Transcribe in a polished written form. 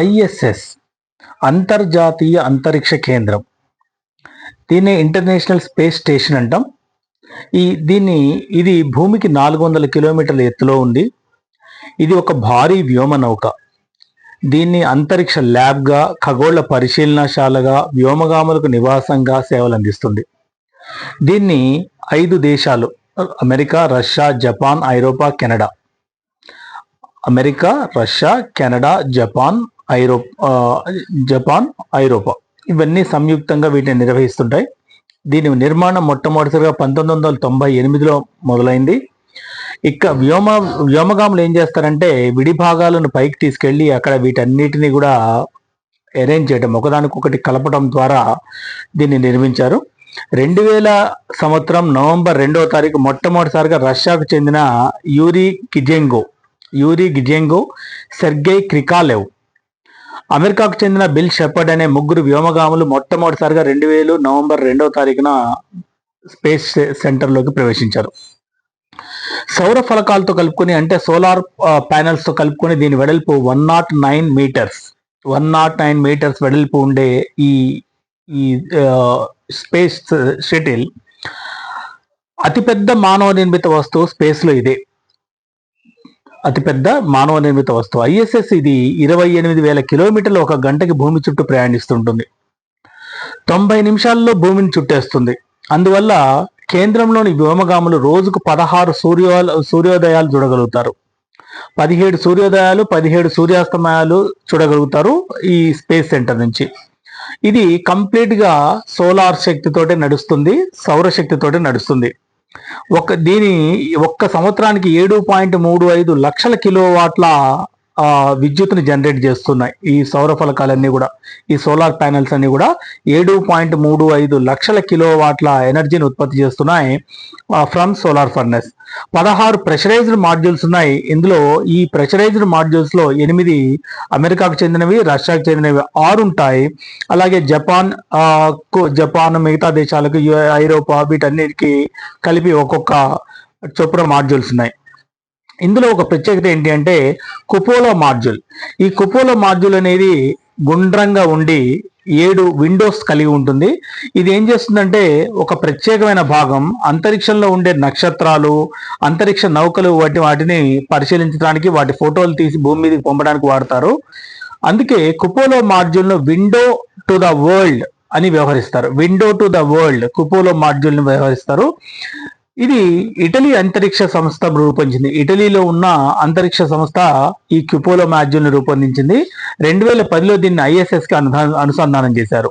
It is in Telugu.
ఐఎస్ఎస్ అంతర్జాతీయ అంతరిక్ష కేంద్రం, దీన్ని ఇంటర్నేషనల్ స్పేస్ స్టేషన్ అంటాం. ఇది భూమికి 400 కిలోమీటర్ల ఎత్తులో ఉంది. ఇది ఒక భారీ వ్యోమ నౌక. దీన్ని అంతరిక్ష ల్యాబ్గా, ఖగోళ పరిశీలనశాలగా, వ్యోమగాములకు నివాసంగా సేవలు అందిస్తుంది. దీన్ని 5 దేశాలు అమెరికా, రష్యా, జపాన్, ఐరోపా, కెనడా ఐరోపా ఇవన్నీ సంయుక్తంగా వీటిని నిర్వహిస్తుంటాయి. దీని నిర్మాణం మొట్టమొదటిసారిగా 1998లో మొదలైంది. ఇక వ్యోమగాములు ఏం చేస్తారంటే విడి భాగాలను పైకి తీసుకెళ్ళి అక్కడ వీటన్నిటిని కూడా అరేంజ్ చేయడం, ఒకదానికొకటి కలపడం ద్వారా దీన్ని నిర్మించారు. 2000 సంవత్సరం నవంబర్ 2వ తారీఖు మొట్టమొదటిసారిగా రష్యాకు చెందిన యూరీ గిజెంగో, సెర్గై క్రికాలెవ్, అమెరికాకు చెందిన బిల్ షెపర్డ్ అనే 3 వ్యోమగాములు మొట్టమొదటిసారిగా 2000 నవంబర్ 2వ తారీఖున స్పేస్ సెంటర్లోకి ప్రవేశించారు. సౌర ఫలకాలతో కలుపుకొని, అంటే సోలార్ ప్యానెల్స్తో కలుపుకొని దీని వెడల్పు 109 మీటర్స్ వెడల్పు ఉండే ఈ స్పేస్ షటిల్ అతిపెద్ద మానవ నిర్మిత వస్తువు స్పేస్లో. ఇదే అతిపెద్ద మానవ నిర్మిత వస్తువు. ఐఎస్ఎస్ ఇది 28,000 కిలోమీటర్లు ఒక గంటకి భూమి చుట్టూ ప్రయాణిస్తుంటుంది. 90 నిమిషాల్లో భూమిని చుట్టేస్తుంది. అందువల్ల కేంద్రంలోని వ్యోమగాములు రోజుకు 16 సూర్యోదయాలు చూడగలుగుతారు. 17 సూర్యోదయాలు, 17 సూర్యాస్తమయాలు చూడగలుగుతారు ఈ స్పేస్ సెంటర్ నుంచి. ఇది కంప్లీట్గా సోలార్ శక్తితోటే నడుస్తుంది, సౌరశక్తితోటే నడుస్తుంది. దీని ఒక్క సంవత్సరానికి 7.35 లక్షల కిలోవాట్ల విద్యుత్తుని జనరేట్ చేస్తున్నాయి. ఈ సౌర ఫలకాలన్నీ కూడా, ఈ సోలార్ ప్యానెల్స్ అన్ని కూడా 7.35 లక్షల కిలోవాట్ల ఎనర్జీని ఉత్పత్తి చేస్తున్నాయి from solar furnace. 16 pressurised modules ఉన్నాయి. ఇందులో ఈ ప్రెషరైజ్డ్ మాడ్యూల్స్ లో 8 అమెరికాకు చెందినవి, రష్యాకు చెందినవి 6 ఉంటాయి. అలాగే జపాన్, మిగతా దేశాలకు, ఐరోపా, వీటన్నిటికీ కలిపి ఒక్కొక్క చొప్పున మాడ్యూల్స్ ఉన్నాయి. ఇందులో ఒక ప్రత్యేకత ఏంటి అంటే కుపోలో మాడ్యూల్. ఈ కుపోలో మాడ్యూల్ అనేది గుండ్రంగా ఉండి 7 విండోస్ కలిగి ఉంటుంది. ఇది ఏం చేస్తుందంటే ఒక ప్రత్యేకమైన భాగం అంతరిక్షంలో ఉండే నక్షత్రాలు, అంతరిక్ష నౌకలు వాటిని పరిశీలించడానికి, వాటి ఫోటోలు తీసి భూమి మీదకి పంపడానికి వాడతారు. అందుకే కుపోలో మాడ్యూల్ను విండో టు ద వరల్డ్ అని వ్యవహరిస్తారు. కుపోలో మాడ్యూల్ని వ్యవహరిస్తారు. ఇది ఇటలీ అంతరిక్ష సంస్థ రూపొందించింది. ఇటలీలో ఉన్న అంతరిక్ష సంస్థ ఈ కుపోలో మాడ్యూల్ని రూపొందించింది. 2010లో దీన్ని ఐఎస్ఎస్కి అనుసంధానం చేశారు.